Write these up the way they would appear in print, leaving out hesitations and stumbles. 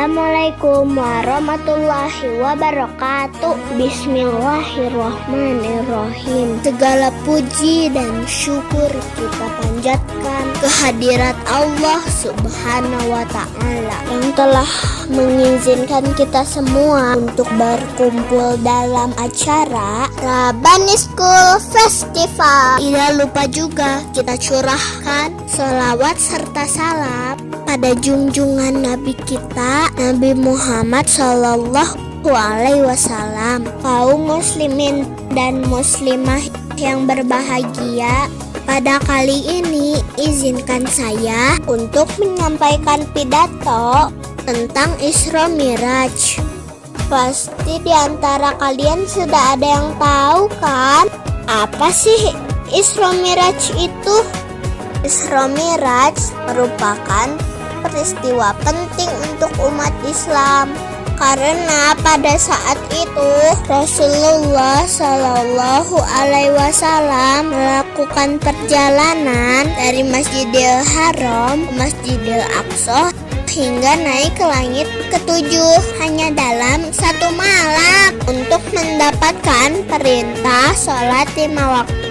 Assalamualaikum warahmatullahi wabarakatuh. Bismillahirrahmanirrahim. Segala puji dan syukur kita panjatkan kehadirat Allah Subhanahu wa Ta'ala yang telah mengizinkan kita semua untuk berkumpul dalam acara Rabbani School Festival. Tidak lupa juga kita curahkan sholawat serta salam pada junjungan Nabi kita, Nabi Muhammad Sallallahu Alaihi Wasallam. Kaum muslimin dan muslimah yang berbahagia, pada kali ini izinkan saya untuk menyampaikan pidato tentang Isra Miraj. Pasti di antara kalian sudah ada yang tahu kan, apa sih Isra Miraj itu? Isra Miraj merupakan peristiwa penting untuk umat Islam karena pada saat itu Rasulullah Shallallahu Alaihi Wasallam melakukan perjalanan dari Masjidil Haram ke Masjidil Aqsa hingga naik ke langit ketujuh hanya dalam satu malam untuk mendapatkan perintah sholat 5 waktu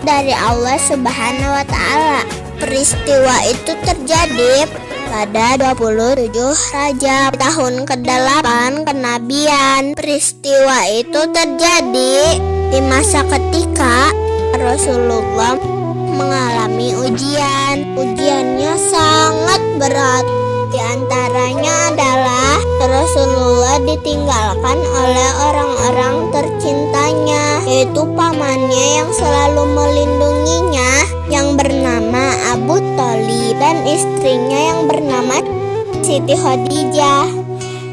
dari Allah Subhanahu wa Ta'ala. Peristiwa itu terjadi pada 27 Rajab tahun ke-8 kenabian. Peristiwa itu terjadi di masa ketika Rasulullah mengalami ujian. Ujiannya sangat berat. Di antaranya adalah Rasulullah ditinggalkan oleh orang-orang tercintanya, yaitu pamannya yang selalu melindunginya yang bernama Abu Thalib dan istrinya yang bernama Siti Khadijah.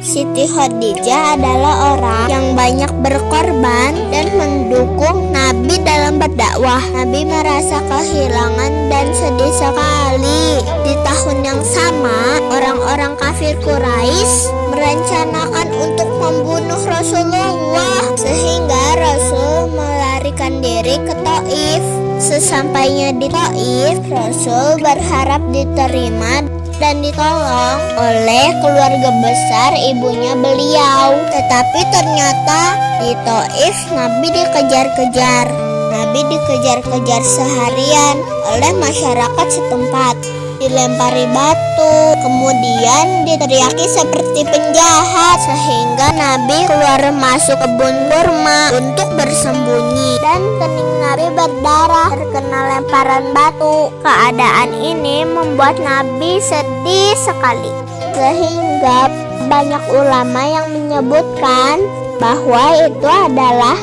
Siti Khadijah adalah orang yang banyak berkorban dan mendukung Nabi dalam berdakwah. Nabi merasa kehilangan dan sedih sekali. Di tahun yang sama, orang-orang kafir Quraisy merencanakan untuk membunuh Rasulullah sehingga Rasul melarikan diri ke Taif. Sesampainya di Taif, Rasul berharap diterima dan ditolong oleh keluarga besar ibunya beliau. Tetapi ternyata di Taif Nabi dikejar-kejar. Nabi dikejar-kejar seharian oleh masyarakat setempat, dilempari batu, kemudian diteriaki seperti penjahat sehingga Nabi keluar masuk kebun kurma untuk bersembunyi dan kening Nabi berdarah terkena lemparan batu. Keadaan ini membuat Nabi sedih sekali sehingga banyak ulama yang menyebutkan bahwa itu adalah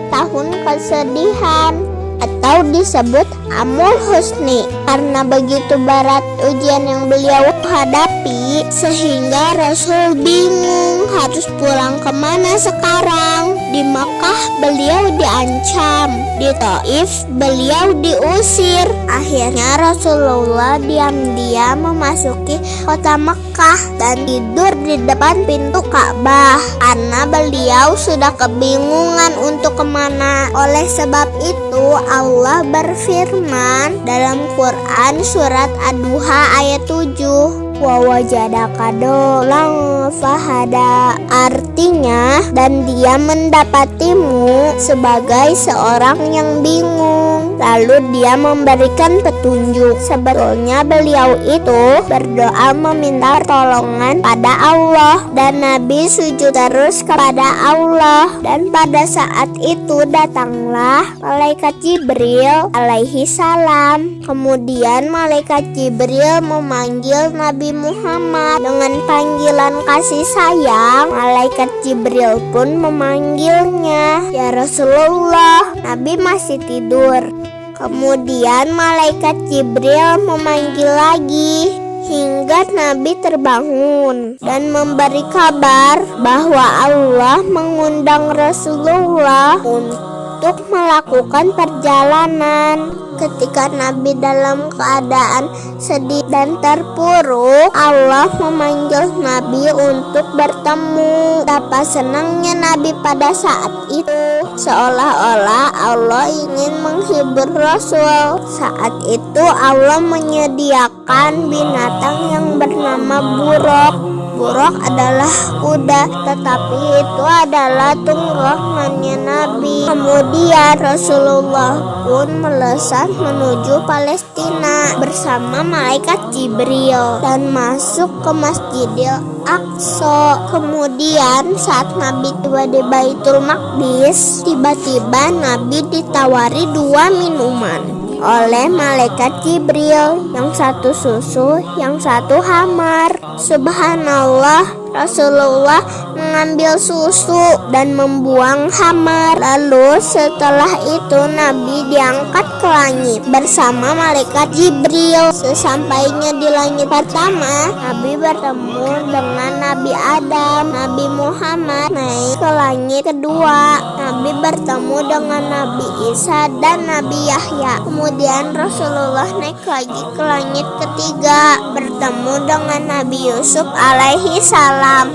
tahun kesedihan atau disebut Amul Husni karena begitu berat ujian yang beliau hadapi sehingga Rasul bingung harus pulang kemana sekarang. Di Makkah beliau diancam, di Taif beliau diusir. Akhirnya Rasulullah diam-diam memasuki kota Makkah dan tidur di depan pintu Ka'bah karena beliau sudah kebingungan untuk kemana. Oleh sebab itu Allah berfirman dalam Quran surat Ad-Duha ayat 7, wa wajadaka dolang fahada, artinya dan dia mendapatimu sebagai seorang yang bingung lalu dia memberikan petunjuk. Sebetulnya beliau itu berdoa meminta pertolongan pada Allah dan Nabi sujud terus kepada Allah. Dan pada saat itu datanglah malaikat Jibril alaihi salam. Kemudian malaikat Jibril memanggil Nabi Muhammad dengan panggilan kasih sayang. Malaikat Jibril pun memanggilnya, ya Rasulullah. Nabi masih tidur. Kemudian malaikat Jibril memanggil lagi hingga Nabi terbangun dan memberi kabar bahwa Allah mengundang Rasulullah untuk melakukan perjalanan. Ketika Nabi dalam keadaan sedih dan terpuruk, Allah memanggil Nabi untuk bertemu. Betapa senangnya Nabi pada saat itu, seolah-olah Allah ingin menghibur Rasul. Saat itu Allah menyediakan binatang yang bernama buruk. Buraq adalah kuda, tetapi itu adalah tunggangannya Nabi. Kemudian Rasulullah pun melesat menuju Palestina bersama malaikat Jibril dan masuk ke Masjidil Aqsa. Kemudian saat Nabi tiba di Baitul Maqdis, tiba-tiba Nabi ditawari 2 minuman oleh malaikat Jibril, yang satu susu, yang satu hamar. Subhanallah, Rasulullah mengambil susu dan membuang hamar. Lalu setelah itu Nabi diangkat ke langit bersama malaikat Jibril. Sesampainya di langit pertama, Nabi bertemu dengan Nabi Adam. Nabi Muhammad naik ke langit kedua. Nabi bertemu dengan Nabi Isa dan Nabi Yahya. Kemudian Rasulullah naik lagi ke langit ketiga, bertemu dengan Nabi Yusuf alaihi salam.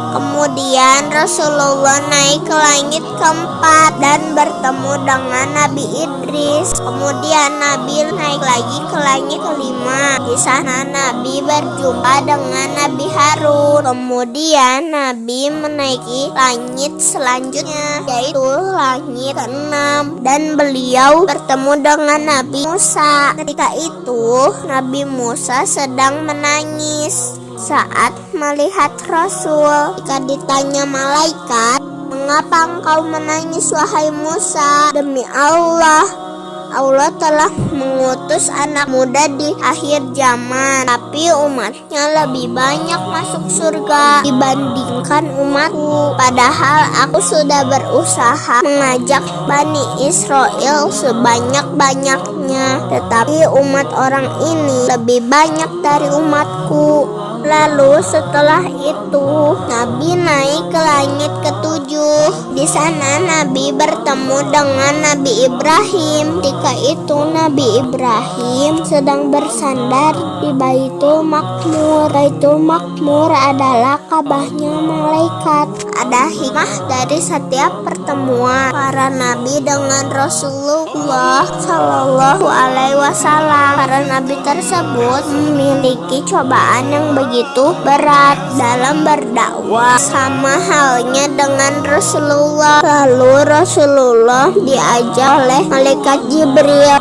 Kemudian Rasulullah naik ke langit keempat dan bertemu dengan Nabi Idris. Kemudian Nabi naik lagi ke langit kelima. Di sana Nabi berjumpa dengan Nabi Harun. Kemudian Nabi menaiki langit selanjutnya, yaitu langit keenam, dan beliau bertemu dengan Nabi Musa. Ketika itu Nabi Musa sedang menangis saat melihat Rasul. Jika ditanya malaikat, "Mengapa engkau menangis wahai Musa?" "Demi Allah, Allah telah mengutus anak muda di akhir zaman, tapi umatnya lebih banyak masuk surga dibandingkan umatku. Padahal aku sudah berusaha mengajak Bani Israel sebanyak-banyaknya, tetapi umat orang ini lebih banyak dari umatku." Lalu setelah itu Nabi naik ke langit ketujuh. Di sana Nabi bertemu dengan Nabi Ibrahim. Ketika itu Nabi Ibrahim sedang bersandar di Baitul Maqmur. Baitul Maqmur adalah Ka'bahnya malaikat. Ada hikmah dari setiap pertemuan para nabi dengan Rasulullah Shallallahu Alaihi Wasallam. Para nabi tersebut memiliki cobaan yang begitu berat dalam berdakwah, sama halnya dengan Rasulullah. Lalu Rasulullah diajak oleh malaikat Jibril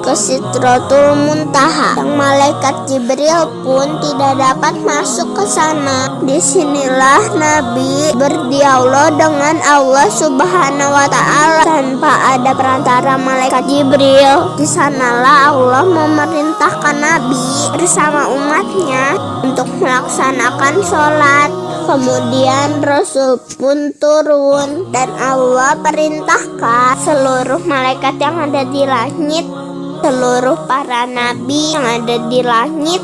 ke Sidratul Muntaha. Yang malaikat Jibril pun tidak dapat masuk ke sana. Disinilah Nabi berdialog dengan Allah Subhanahu wa Ta'ala tanpa ada perantara malaikat Jibril. Di sanalah Allah memerintahkan Nabi bersama umatnya untuk melaksanakan sholat. Kemudian Rasul pun turun dan Allah perintahkan seluruh malaikat yang ada di langit, seluruh para nabi yang ada di langit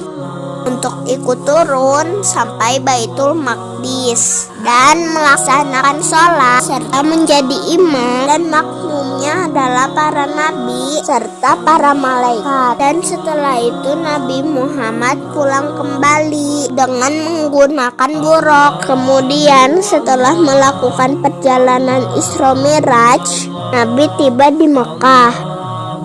untuk ikut turun sampai Baitul Maqdis dan melaksanakan sholat serta menjadi imam, dan makmumnya adalah para nabi serta para malaikat. Dan setelah itu Nabi Muhammad pulang kembali dengan menggunakan buraq. Kemudian setelah melakukan perjalanan Isra Miraj, Nabi tiba di Mekah.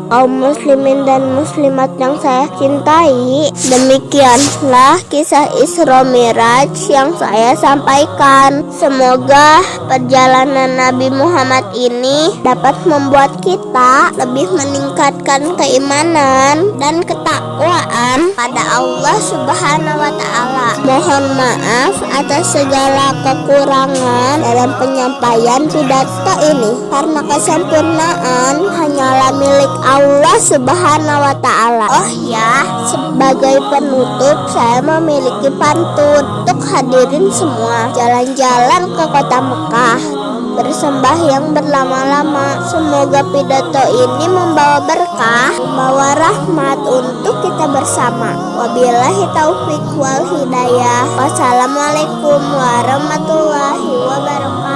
Kaum muslimin dan muslimat yang saya cintai, demikianlah kisah Isra Miraj yang saya sampaikan. Semoga perjalanan Nabi Muhammad ini dapat membuat kita lebih meningkatkan keimanan dan ketakwaan pada Allah Subhanahu wa Ta'ala. Mohon maaf atas segala kekurangan dalam penyampaian pidato ini, karena kesempurnaan hanyalah milik Allah Subhanahu wa Ta'ala. Oh ya, sebagai penutup saya memiliki pantun untuk hadirin semua. Jalan-jalan ke kota Mekah, bersembahyang berlama-lama. Semoga pidato ini membawa berkah, membawa rahmat untuk kita bersama. Wabillahi taufik wal hidayah. Wassalamualaikum warahmatullahi wabarakatuh.